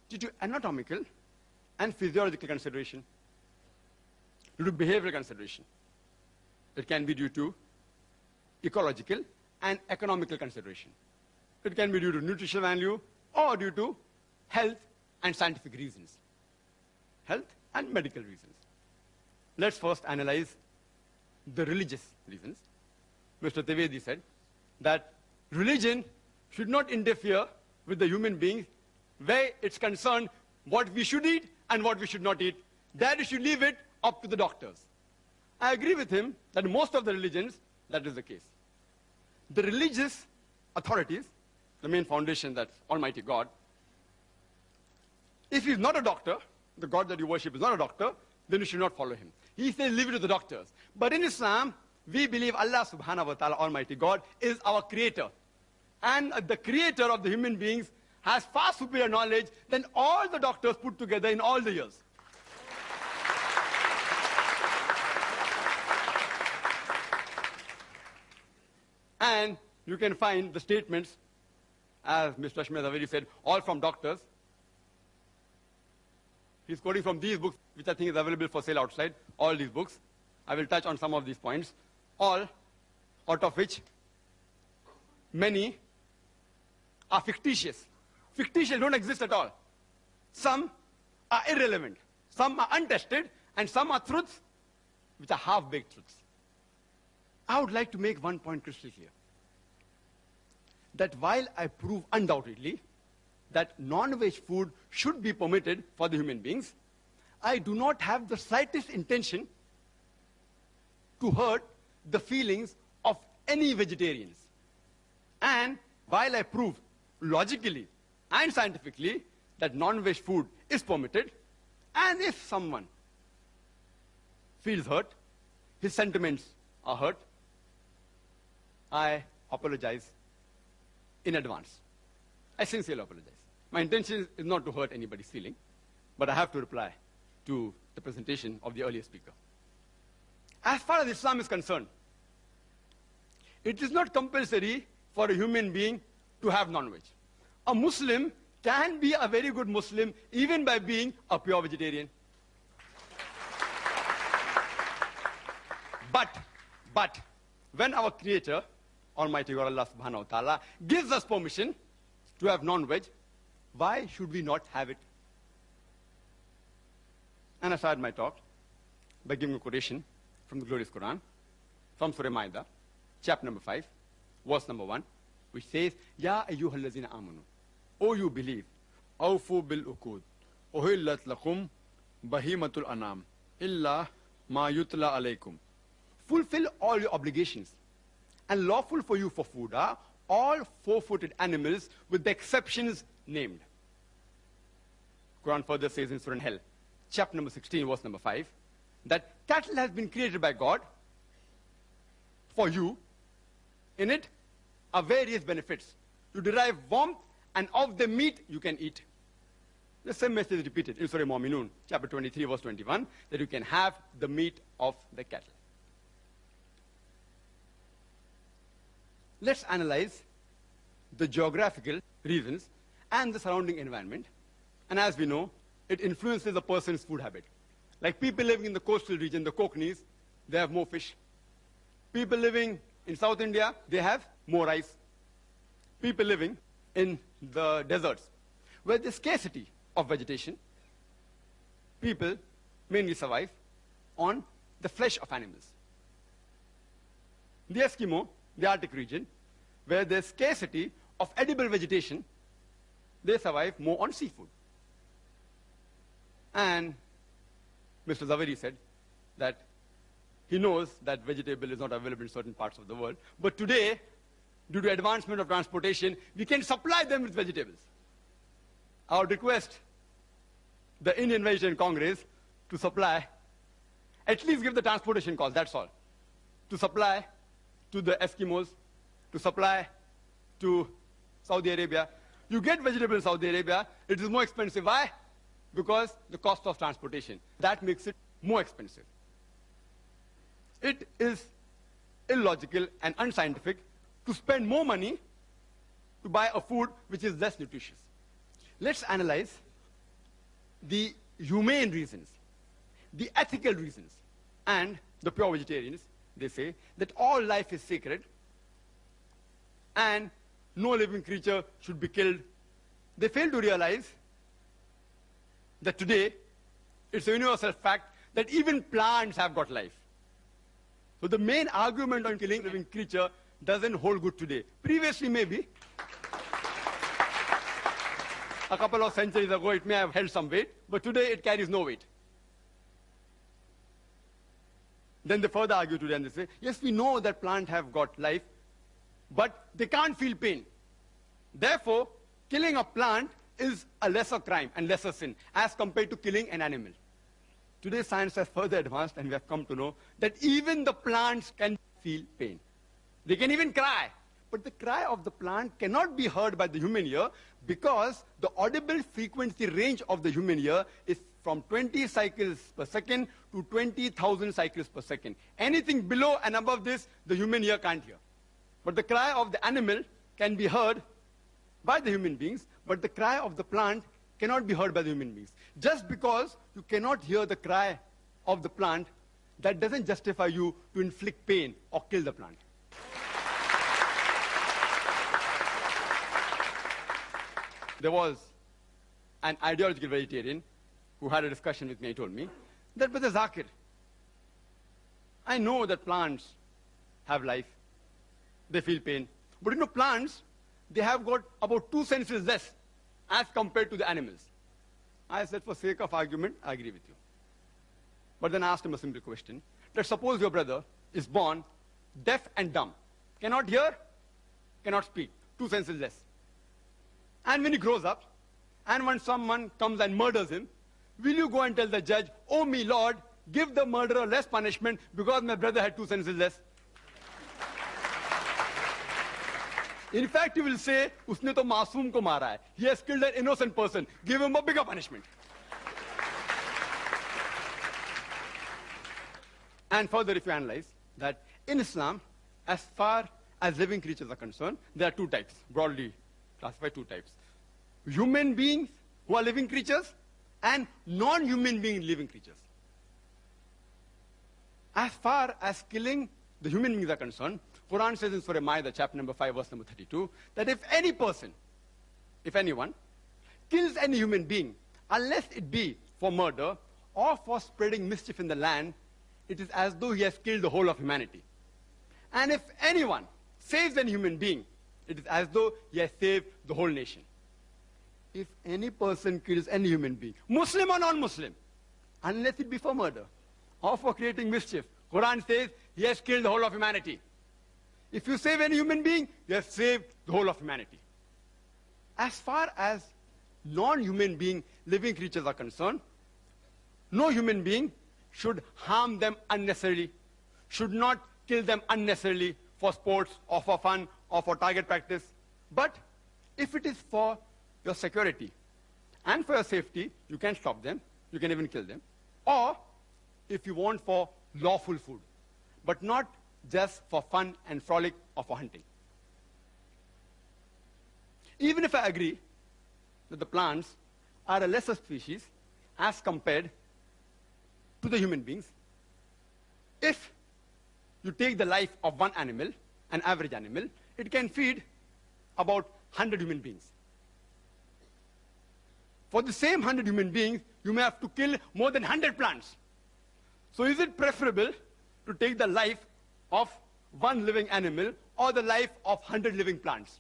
due to anatomical and physiological consideration, due to behavioral consideration. It can be due to ecological and economical consideration. It can be due to nutritional value or due to health and scientific reasons. Health and medical reasons. Let's first analyze the religious reasons. Mr. Thowheedh said that religion should not interfere with the human beings where it's concerned what we should eat and what we should not eat. That you should leave it up to the doctors. I agree with him that most of the religions, that is the case. The religious authorities, the main foundation, that's Almighty God, if he's not a doctor, the God that you worship is not a doctor, then you should not follow him. He says leave it to the doctors. But in Islam, we believe Allah subhanahu wa ta'ala, Almighty God, is our creator. And the creator of the human beings has far superior knowledge than all the doctors put together in all the years. And you can find the statements, as Mr. Ahmed already said, all from doctors. He's quoting from these books, which I think is available for sale outside, all these books. I will touch on some of these points, all out of which many are fictitious. Fictitious don't exist at all. Some are irrelevant, some are untested, and some are truths which are half-baked truths. I would like to make one point crystal clear. That while I prove undoubtedly that non-veg food should be permitted for the human beings, I do not have the slightest intention to hurt the feelings of any vegetarians. And while I prove logically and scientifically that non-veg food is permitted, and if someone feels hurt, his sentiments are hurt, I apologize in advance. I sincerely apologize. My intention is not to hurt anybody's feeling, but I have to reply to the presentation of the earlier speaker. As far as Islam is concerned, it is not compulsory for a human being to have non-veg. A Muslim can be a very good Muslim even by being a pure vegetarian. But when our Creator, Almighty God Allah subhanahu wa ta'ala, gives us permission to have non-veg, why should we not have it? And I started my talk by giving a quotation from the glorious Quran, from Surah Ma'idah, chapter number 5, verse number 1, which says, Ya ayyuhallazina amanu, O you believe, awfu bil uqud, uhillat lakum bahimatul anam, illa ma yutla alaykum. Fulfill all your obligations, and lawful for you for food are all four-footed animals with the exceptions named. Quran further says in Surah Hell, chapter number 16, verse number 5, that cattle has been created by God for you. In it are various benefits. You derive warmth, and of the meat you can eat. The same message is repeated in Surah Mu'minun, chapter 23, verse 21, that you can have the meat of the cattle. Let's analyze the geographical reasons and the surrounding environment. And as we know, it influences a person's food habit. Like people living in the coastal region, the Kokanese, they have more fish. People living in South India, they have more rice. People living in the deserts, where there's scarcity of vegetation, people mainly survive on the flesh of animals. The Eskimo, the Arctic region, where there's scarcity of edible vegetation, they survive more on seafood. And Mr. Zawahiri said that he knows that vegetable is not available in certain parts of the world, but today, due to advancement of transportation, we can supply them with vegetables. I would request the Indian Vegetarian Congress to supply, at least give the transportation cost, that's all, to supply to the Eskimos, to supply to Saudi Arabia. You get vegetable in Saudi Arabia, it is more expensive. Why? Because the cost of transportation. That makes it more expensive. It is illogical and unscientific to spend more money to buy a food which is less nutritious. Let's analyze the humane reasons, the ethical reasons, and the pure vegetarians, they say that all life is sacred and no living creature should be killed. They fail to realize that today it's a universal fact that even plants have got life. So the main argument on killing a living creature doesn't hold good today. Previously, maybe, a couple of centuries ago, it may have held some weight, but today it carries no weight. Then they further argue today and they say, yes, we know that plants have got life, but they can't feel pain. Therefore, killing a plant is a lesser crime and lesser sin as compared to killing an animal. Today, science has further advanced and we have come to know that even the plants can feel pain. They can even cry. But the cry of the plant cannot be heard by the human ear because the audible frequency range of the human ear is from 20 cycles per second to 20,000 cycles per second. Anything below and above this, the human ear can't hear. But the cry of the animal can be heard by the human beings, but the cry of the plant cannot be heard by the human beings. Just because you cannot hear the cry of the plant, that doesn't justify you to inflict pain or kill the plant. There was an ideological vegetarian who had a discussion with me. He told me that, Brother Zakir, I know that plants have life, they feel pain, but you know, plants, they have got about 2 senses less as compared to the animals. I said, for sake of argument, I agree with you. But then I asked him a simple question. Let's suppose your brother is born deaf and dumb, cannot hear, cannot speak, 2 senses less. And when he grows up, and when someone comes and murders him, will you go and tell the judge, oh me Lord, give the murderer less punishment because my brother had 2 senses less? In fact, he will say, usne to masoom ko mara hai. He has killed an innocent person. Give him a bigger punishment. And further, if you analyze that in Islam, as far as living creatures are concerned, there are 2 types, broadly classified 2 types. Human beings who are living creatures and non-human being living creatures. As far as killing the human beings are concerned, Quran says in Surah Ma'idah, chapter number 5, verse number 32, that if any person, if anyone, kills any human being, unless it be for murder or for spreading mischief in the land, it is as though he has killed the whole of humanity. And if anyone saves any human being, it is as though he has saved the whole nation. If any person kills any human being, Muslim or non-Muslim, unless it be for murder or for creating mischief, Quran says he has killed the whole of humanity. If you save any human being, you have saved the whole of humanity. As far as non-human being living creatures are concerned, no human being should harm them unnecessarily, should not kill them unnecessarily for sports or for fun or for target practice. But if it is for your security and for your safety, you can stop them, you can even kill them. Or if you want for lawful food, but not just for fun and frolic or for hunting. Even if I agree that the plants are a lesser species as compared to the human beings, if you take the life of one animal, an average animal, it can feed about 100 human beings. For the same 100 human beings, you may have to kill more than 100 plants. So is it preferable to take the life of one living animal or the life of 100 living plants?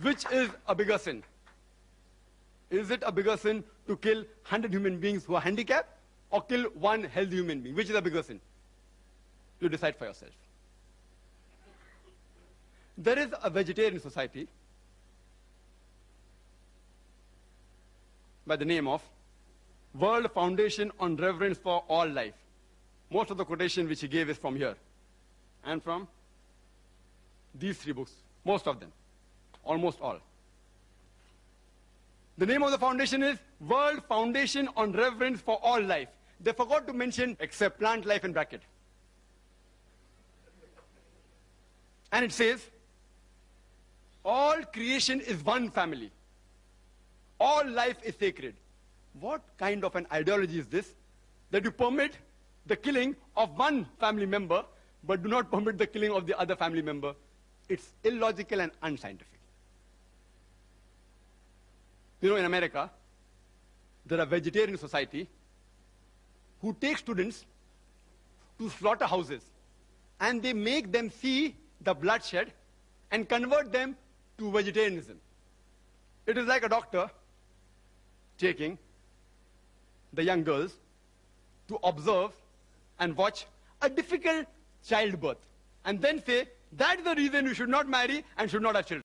Which is a bigger sin? Is it a bigger sin to kill 100 human beings who are handicapped or kill one healthy human being? Which is a bigger sin? You decide for yourself. There is a vegetarian society by the name of World Foundation on Reverence for All Life. Most of the quotation which he gave is from here and from these 3 books, most of them, almost all. The name of the foundation is World Foundation on Reverence for All Life. They forgot to mention except plant life in bracket. And it says, all creation is one family. All life is sacred. What kind of an ideology is this? That you permit the killing of one family member, but do not permit the killing of the other family member. It's illogical and unscientific. You know, in America, there are vegetarian society who take students to slaughterhouses, and they make them see the bloodshed and convert them to vegetarianism. It is like a doctor taking the young girls to observe and watch a difficult childbirth, and then say, that is the reason you should not marry and should not have children.